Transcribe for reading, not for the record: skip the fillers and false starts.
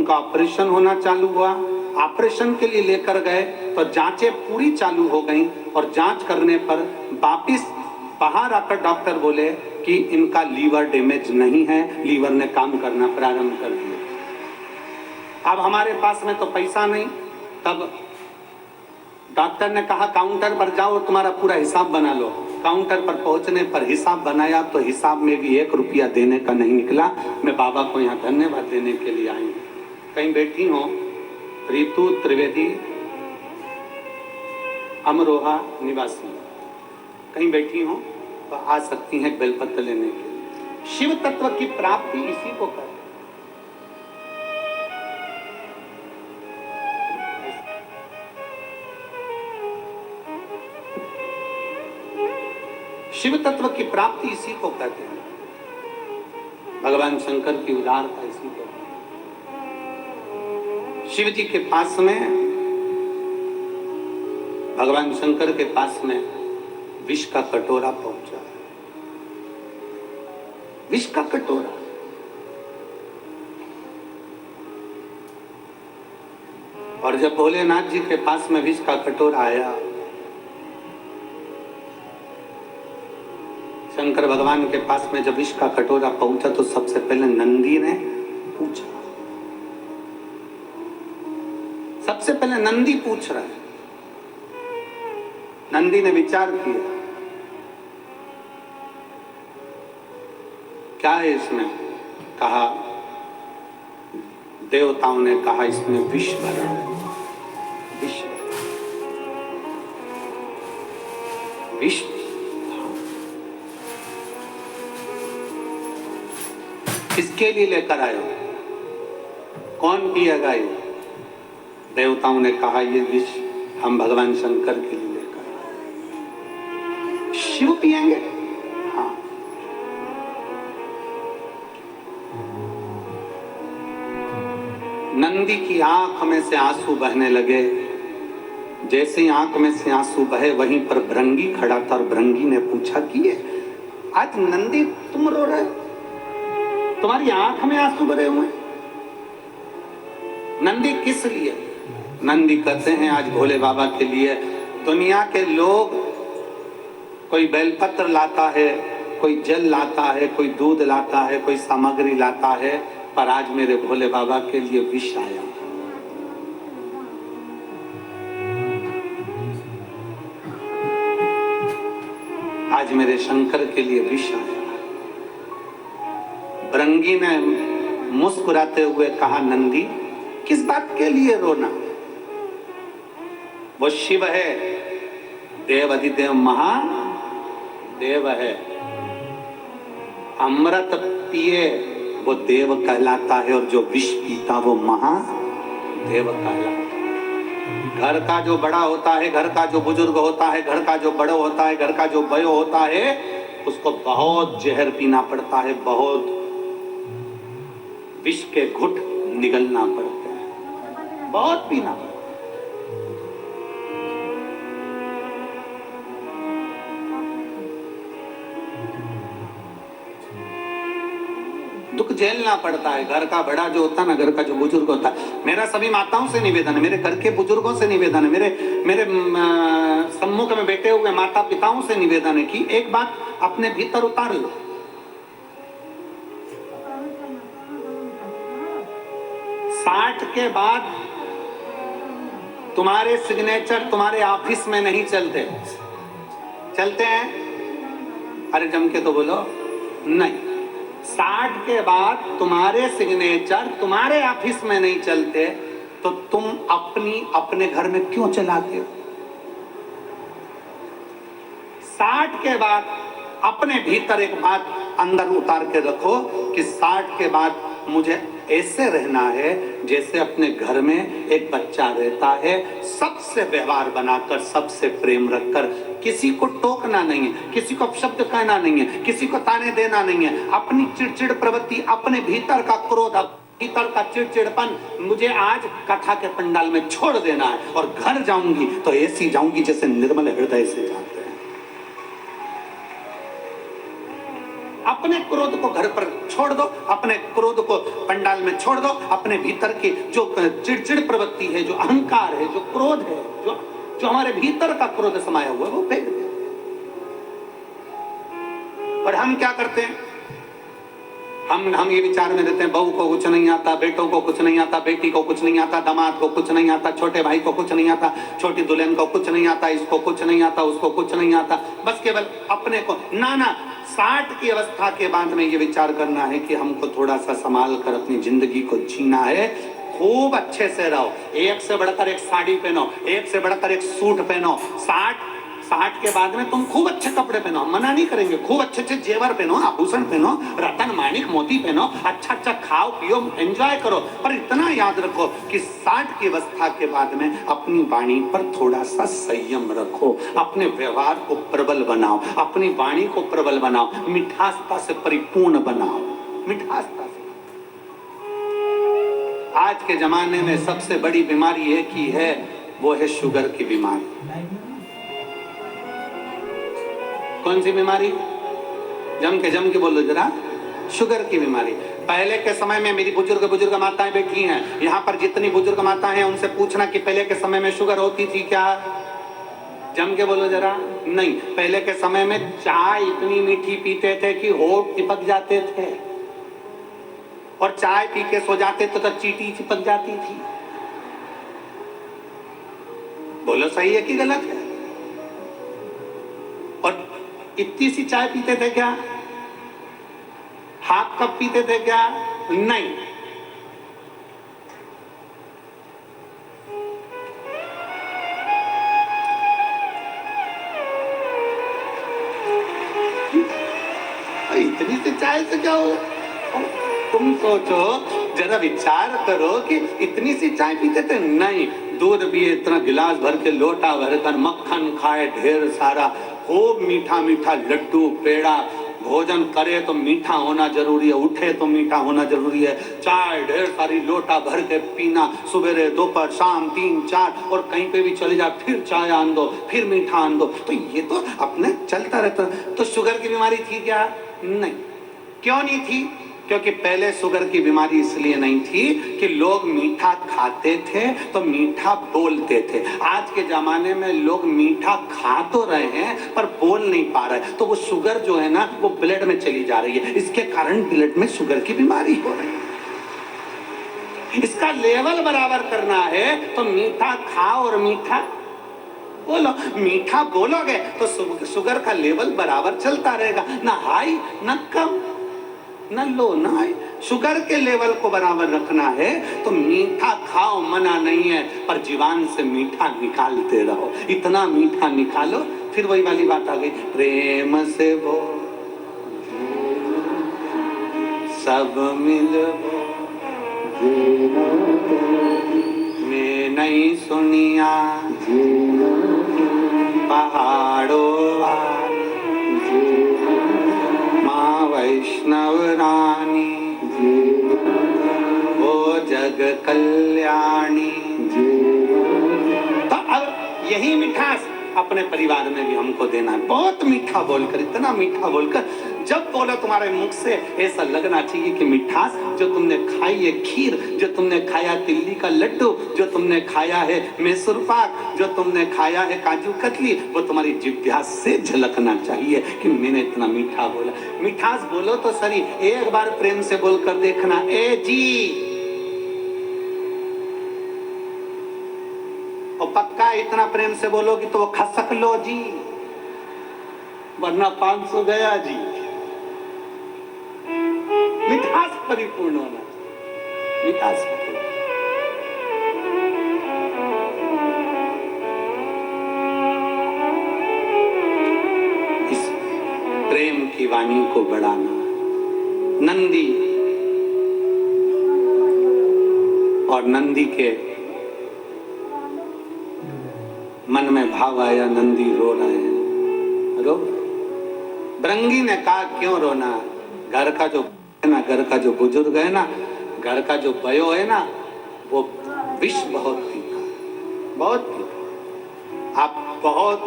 उनका ऑपरेशन होना चालू हुआ। ऑपरेशन के लिए लेकर गए तो जांचें पूरी चालू हो गई और जांच करने पर वापिस बाहर आकर डॉक्टर बोले कि इनका लीवर डैमेज नहीं है, लीवर ने काम करना प्रारंभ कर दिया। अब हमारे पास में तो पैसा नहीं, तब डॉक्टर ने कहा काउंटर पर जाओ, तुम्हारा पूरा हिसाब बना लो। काउंटर पर पहुंचने पर हिसाब बनाया तो हिसाब में भी 1 रुपया देने का नहीं निकला। मैं बाबा को यहाँ धन्यवाद देने के लिए आई हूँ। कहीं बैठी हो रितु त्रिवेदी, अमरोहा निवासी, कहीं बैठी हो तो आ सकती हैं बेलपत्र लेने के लिए। शिव तत्व की प्राप्ति इसी को कर। शिव तत्व की प्राप्ति इसी को कहते हैं। भगवान शंकर की उदारता इसी को। शिव जी के पास में, भगवान शंकर के पास में विष का कटोरा पहुंचा। विष का कटोरा। और जब भोलेनाथ जी के पास में विष का कटोरा आया, शंकर भगवान के पास में जब विष का कटोरा पहुंचा तो सबसे पहले नंदी ने पूछा। सबसे पहले नंदी पूछ रहा है। नंदी ने विचार किया, क्या है इसमें? कहा, देवताओं ने कहा इसमें विष भरा है। विष, विष किसके लिए लेकर आए हो? कौन पिएगा ये? देवताओं ने कहा ये विष हम भगवान शंकर के लिए लेकर आए। शिव पिएंगे? हाँ। नंदी की आंख में से आंसू बहने लगे। जैसे ही आंख में से आंसू बहे वहीं पर भृंगी खड़ा था और भृंगी ने पूछा कि ये आज नंदी तुम रो रहे हो? तुम्हारी आंख में आंसू भरे हुए? नंदी किस लिए? नंदी कहते हैं आज भोले बाबा के लिए। दुनिया के लोग कोई बेलपत्र लाता है, कोई जल लाता है, कोई दूध लाता है, कोई सामग्री लाता है, पर आज मेरे भोले बाबा के लिए विष आया। आज मेरे शंकर के लिए विष आया। भृंगी ने मुस्कुराते हुए कहा, नंदी किस बात के लिए रोना? वो शिव है, देव अधिदेव महादेव है। अमृत पिए वो देव कहलाता है और जो विष पीता वो महादेव कहलाता है। घर का जो बड़ा होता है, घर का जो बुजुर्ग होता है, घर का जो बड़ा होता है, घर का जो बयो होता है, उसको बहुत जहर पीना पड़ता है, बहुत विष के घुट निगलना पड़ता है, बहुत पीना पड़ता है। दुख झेलना पड़ता है। घर का बड़ा जो होता है ना, घर का जो बुजुर्ग होता है, मेरा सभी माताओं से निवेदन है, मेरे घर के बुजुर्गों से निवेदन है, मेरे सम्मुख में बैठे हुए माता पिताओं से निवेदन है कि एक बात अपने भीतर उतार लो। 60 के बाद तुम्हारे सिग्नेचर तुम्हारे ऑफिस में नहीं चलते। चलते हैं? अरे जम के तो बोलो नहीं। 60 के बाद तुम्हारे सिग्नेचर तुम्हारे ऑफिस में नहीं चलते तो तुम अपने घर में क्यों चलाते हो? 60 के बाद अपने भीतर एक बात अंदर उतार के रखो कि 60 के बाद मुझे ऐसे रहना है जैसे अपने घर में एक बच्चा रहता है, सबसे व्यवहार बनाकर, सबसे प्रेम रखकर, किसी को टोकना नहीं है, किसी को अपशब्द कहना नहीं है, किसी को ताने देना नहीं है। अपनी चिड़चिड़ प्रवृत्ति, अपने भीतर का क्रोध, भीतर का चिड़चिड़पन मुझे आज कथा के पंडाल में छोड़ देना है और घर जाऊंगी तो ऐसी जाऊंगी जैसे निर्मल हृदय से जाते हैं। अपने क्रोध को घर पर छोड़ दो, अपने क्रोध को पंडाल में छोड़ दो, अपने भीतर की जो चिड़चिड़ प्रवृत्ति है, जो अहंकार है, जो क्रोध है, जो हमारे भीतर का क्रोध समाया हुआ है, वो फेंक दे। और हम क्या करते हैं, हम ये विचार में रहते हैं, बहू को कुछ नहीं आता, बेटों को कुछ नहीं आता, बेटी को कुछ नहीं आता, दामाद को कुछ नहीं आता, छोटे भाई को कुछ नहीं आता, छोटी दुल्हन को कुछ नहीं आता, इसको कुछ नहीं आता, उसको कुछ नहीं आता, बस केवल अपने को। ना 60 की अवस्था के बाद में ये विचार करना है कि हमको थोड़ा सा संभाल कर अपनी जिंदगी को जीना है, खूब अच्छे से रहो, एक से बढ़कर एक साड़ी पहनो, एक से बढ़कर एक सूट पहनो। 60 के बाद में तुम खूब अच्छे कपड़े पहनो, हम मना नहीं करेंगे, खूब अच्छे अच्छे जेवर पहनो, आभूषण पहनो, रतन माणिक मोती पहनो, अच्छा अच्छा खाओ पियो, एंजॉय करो। पर इतना याद रखो कि 60 की अवस्था के बाद में अपनी वाणी पर थोड़ा सा संयम रखो, अपने व्यवहार को प्रबल बनाओ, अपनी वाणी को प्रबल बनाओ, मिठासता से परिपूर्ण बनाओ, मिठासता से। आज के जमाने में सबसे बड़ी बीमारी एक ही है, वो है शुगर की बीमारी। कौन सी बीमारी? जम के बोलो जरा, शुगर की बीमारी। पहले के समय में मेरी बुजुर्ग माताएं बैठी हैं, यहाँ पर जितनी बुजुर्ग माताएं हैं उनसे पूछना कि पहले के समय में शुगर होती थी क्या? जम के बोलो जरा। नहीं, पहले के समय में चाय इतनी मीठी पीते थे कि होठ चिपक जाते थे, और चाय पी के सो जाते तो चींटी चिपक जाती थी। बोलो सही है कि गलत है? और इतनी सी चाय पीते थे क्या? हाफ कप पीते थे क्या? नहीं। इतनी सी चाय से क्या हो? तुम सोचो जरा, विचार करो कि इतनी सी चाय पीते थे। नहीं, दूध पिए इतना गिलास भर के, लोटा भरकर, मक्खन खाए ढेर सारा, खूब मीठा मीठा लड्डू पेड़ा, भोजन करे तो मीठा होना जरूरी है, उठे तो मीठा होना जरूरी है, चाय ढेर सारी लोटा भर के पीना, सुबह दोपहर शाम 3-4, और कहीं पे भी चले जा फिर चाय आन दो, फिर मीठा आन दो। तो ये तो अपने चलता रहता। तो शुगर की बीमारी थी क्या? नहीं। क्यों नहीं थी? क्योंकि पहले शुगर की बीमारी इसलिए नहीं थी कि लोग मीठा खाते थे तो मीठा बोलते थे। आज के जमाने में लोग मीठा खा तो रहे हैं पर बोल नहीं पा रहे, तो वो शुगर जो है ना वो ब्लड में चली जा रही है, इसके कारण ब्लड में शुगर की बीमारी हो रही है। इसका लेवल बराबर करना है तो मीठा खाओ और मीठा बोलो। मीठा बोलोगे तो शुगर का लेवल बराबर चलता रहेगा, ना हाई ना कम न लो ना हाई। शुगर के लेवल को बराबर रखना है तो मीठा खाओ, मना नहीं है, पर जीवान से मीठा निकालते रहो, इतना मीठा निकालो। फिर वही वाली बात आ गई, प्रेम से वो सब मिलो, मैं नहीं सुनिया पहाड़ों माँ वैष्णव रानी, वो जग कल्याणी। तो अब यही मिठास अपने परिवार में भी हमको देना है, बहुत मीठा बोलकर, इतना मीठा बोलकर, जब बोलो तुम्हारे मुख से ऐसा लगना चाहिए कि मिठास जो तुमने खाई है खीर, जो तुमने खाया तिल्ली का लड्डू, जो तुमने खाया है मैसूर पाक, जो तुमने खाया है काजू कतली, वो तुम्हारी जिह्वा से झलकना चाहिए कि मैंने इतना मीठा बोला। मिठास बोलो तो सही, एक बार प्रेम से बोलकर देखना, ए जी, और पक्का इतना प्रेम से बोलोगी तो वो खसक लो जी, वरना 500 गया जी। मिठास परिपूर्ण होना, मिठास परिपूर्ण। इस प्रेम की वाणी को बढ़ाना। नंदी और नंदी के मन में भाव आया, नंदी रो रहे हैं, रो। भृंगी ने कहा क्यों रोना, घर का जो है ना, घर का जो बुजुर्ग है ना, घर का जो बयो है ना, वो विष बहुत पीता, बहुत पीता। आप बहुत